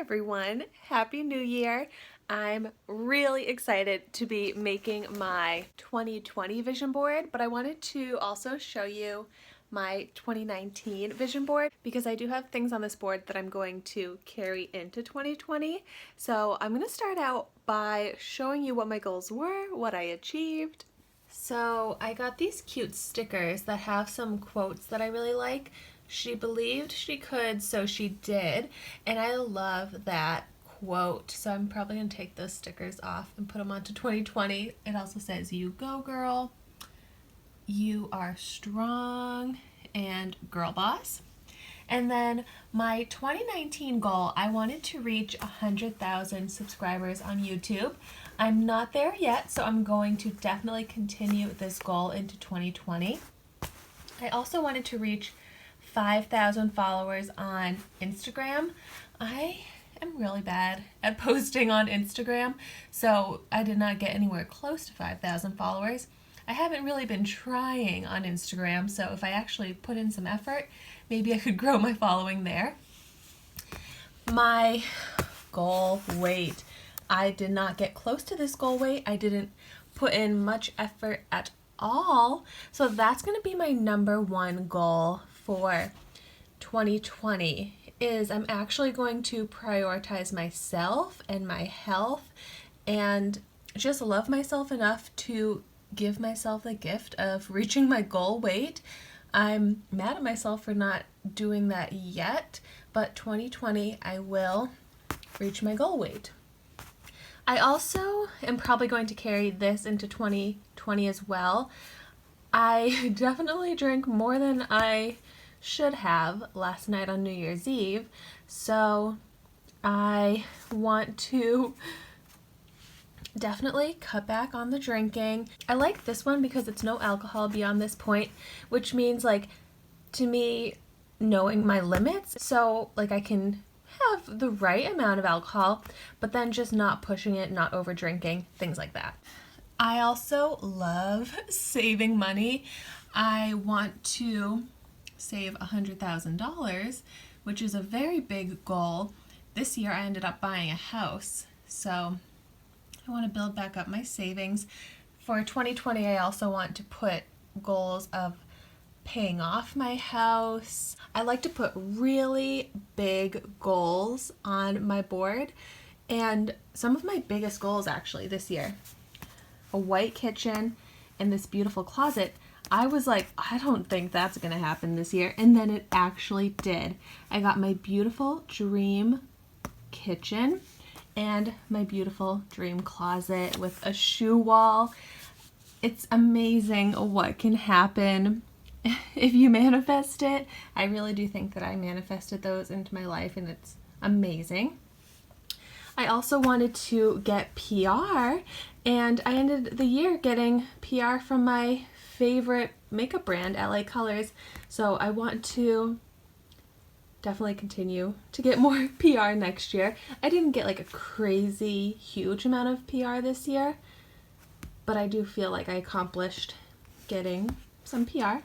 everyone, Happy New Year. I'm really excited to be making my 2020 vision board, but I wanted to also show you my 2019 vision board because I do have things on this board that I'm going to carry into 2020. So I'm going to start out by showing you what my goals were, what I achieved. So I got these cute stickers that have some quotes that I really like. She believed she could, so she did. And I love that quote. So I'm probably going to take those stickers off and put them onto 2020. It also says, "You go, girl. You are strong," and "Girl boss." And then my 2019 goal, I wanted to reach 100,000 subscribers on YouTube. I'm not there yet, so I'm going to definitely continue this goal into 2020. I also wanted to reach 5,000 followers on Instagram. I am really bad at posting on Instagram, so I did not get anywhere close to 5,000 followers. I haven't really been trying on Instagram, so if I actually put in some effort, maybe I could grow my following there. My goal weight. I did not get close to this goal weight. I didn't put in much effort at all. So that's going to be my number one goal for 2020 is I'm actually going to prioritize myself and my health and just love myself enough to give myself the gift of reaching my goal weight. I'm mad at myself for not doing that yet, but 2020 I will reach my goal weight. I also am probably going to carry this into 2020 as well. I definitely drank more than I should have last night on New Year's Eve, so I want to definitely cut back on the drinking. I like this one because it's no alcohol beyond this point, which means to me knowing my limits, so I can have the right amount of alcohol, but then just not pushing it, not over drinking, things like that. I also love saving money. I want to save $100,000, which is a very big goal. This year I ended up buying a house, so I want to build back up my savings. For 2020, I also want to put goals of paying off my house. I like to put really big goals on my board, and some of my biggest goals actually this year, a white kitchen and this beautiful closet. I was like, I don't think that's gonna happen this year, and then it actually did. I got my beautiful dream kitchen and my beautiful dream closet with a shoe wall. It's amazing what can happen if you manifest it. I really do think that I manifested those into my life, and it's amazing. I also wanted to get PR, and I ended the year getting PR from my favorite makeup brand, LA Colors. So I want to definitely continue to get more PR next year. I didn't get a crazy huge amount of PR this year, but I do feel like I accomplished getting some PR.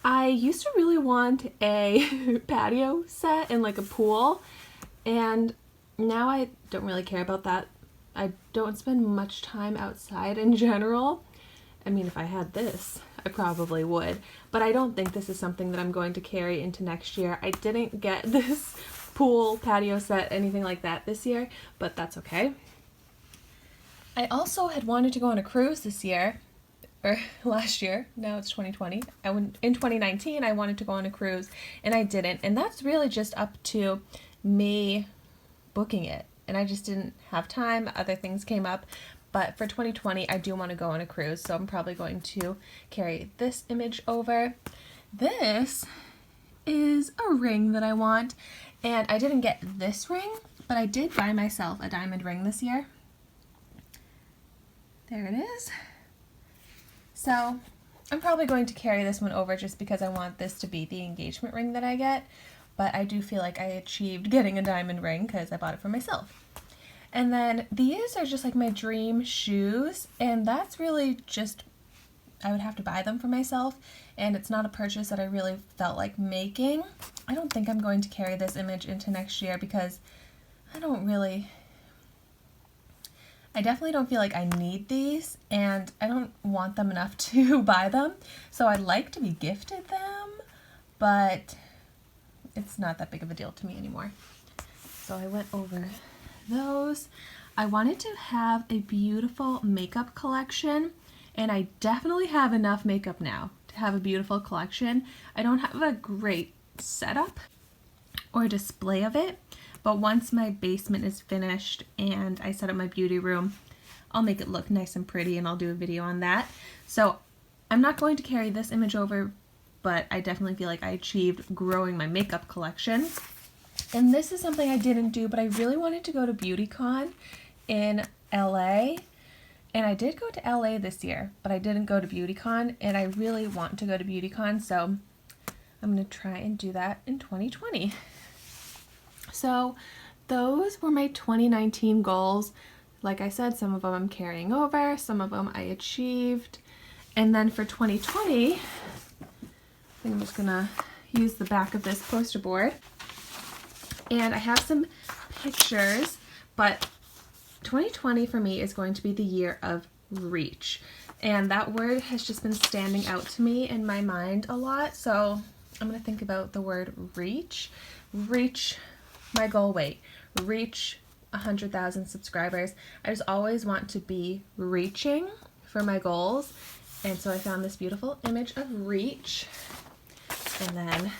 I used to really want a patio set and a pool, and now I don't really care about that. I don't spend much time outside in general. I mean, if I had this, I probably would, but I don't think this is something that I'm going to carry into next year. I didn't get this pool, patio set, anything like that this year, but that's okay. I also had wanted to go on a cruise this year, or last year. Now it's 2020. In 2019, I wanted to go on a cruise, and I didn't, and that's really just up to me booking it, and I just didn't have time. Other things came up. But for 2020, I do want to go on a cruise, so I'm probably going to carry this image over. This is a ring that I want, and I didn't get this ring, but I did buy myself a diamond ring this year. There it is. So I'm probably going to carry this one over just because I want this to be the engagement ring that I get, but I do feel like I achieved getting a diamond ring because I bought it for myself. And then these are just my dream shoes, and that's really just, I would have to buy them for myself, and it's not a purchase that I really felt like making. I don't think I'm going to carry this image into next year because I definitely don't feel like I need these, and I don't want them enough to buy them. So I'd like to be gifted them, but it's not that big of a deal to me anymore. So I went over those. I wanted to have a beautiful makeup collection, and I definitely have enough makeup now to have a beautiful collection. I don't have a great setup or display of it, but once my basement is finished and I set up my beauty room, I'll make it look nice and pretty, and I'll do a video on that. So I'm not going to carry this image over, but I definitely feel like I achieved growing my makeup collection. And this is something I didn't do, but I really wanted to go to BeautyCon in LA. And I did go to LA this year, but I didn't go to BeautyCon, and I really want to go to BeautyCon, so I'm going to try and do that in 2020. So those were my 2019 goals. Like I said, some of them I'm carrying over, some of them I achieved. And then for 2020, I think I'm just gonna use the back of this poster board. And I have some pictures, but 2020 for me is going to be the year of reach. And that word has just been standing out to me in my mind a lot. So I'm gonna think about the word reach. Reach my goal weight, reach 100,000 subscribers. I just always want to be reaching for my goals, and so I found this beautiful image of reach. And then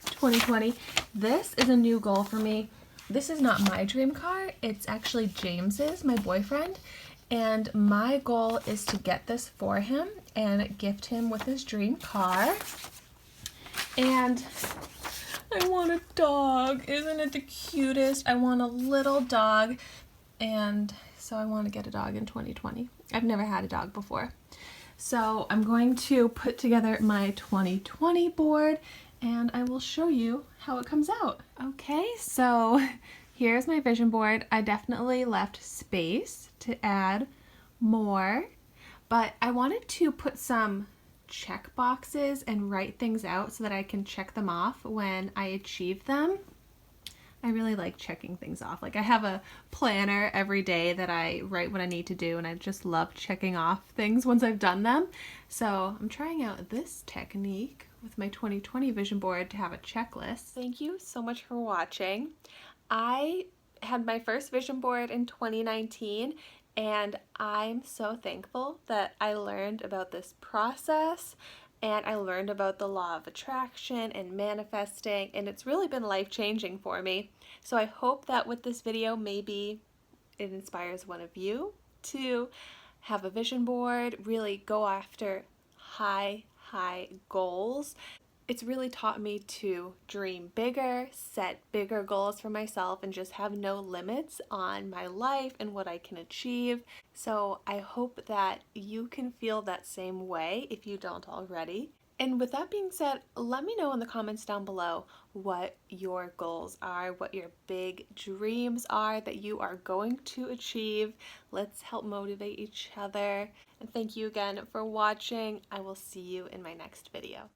2020, this is a new goal for me. This is not my dream car, it's actually James's, my boyfriend, and my goal is to get this for him and gift him with his dream car. And I want a dog. Isn't it the cutest? I want a little dog, and so I want to get a dog in 2020. I've never had a dog before. So I'm going to put together my 2020 board, and I will show you how it comes out. Okay, so here's my vision board. I definitely left space to add more, but I wanted to put some check boxes and write things out so that I can check them off when I achieve them. I really like checking things off. Like, I have a planner every day that I write what I need to do, and I just love checking off things once I've done them. So I'm trying out this technique with my 2020 vision board to have a checklist. Thank you so much for watching. I had my first vision board in 2019, and I'm so thankful that I learned about this process, and I learned about the law of attraction and manifesting, and it's really been life-changing for me. So I hope that with this video, maybe it inspires one of you to have a vision board, really go after high goals. It's really taught me to dream bigger, set bigger goals for myself, and just have no limits on my life and what I can achieve. So I hope that you can feel that same way if you don't already. And with that being said, let me know in the comments down below what your goals are, what your big dreams are that you are going to achieve. Let's help motivate each other. And thank you again for watching. I will see you in my next video.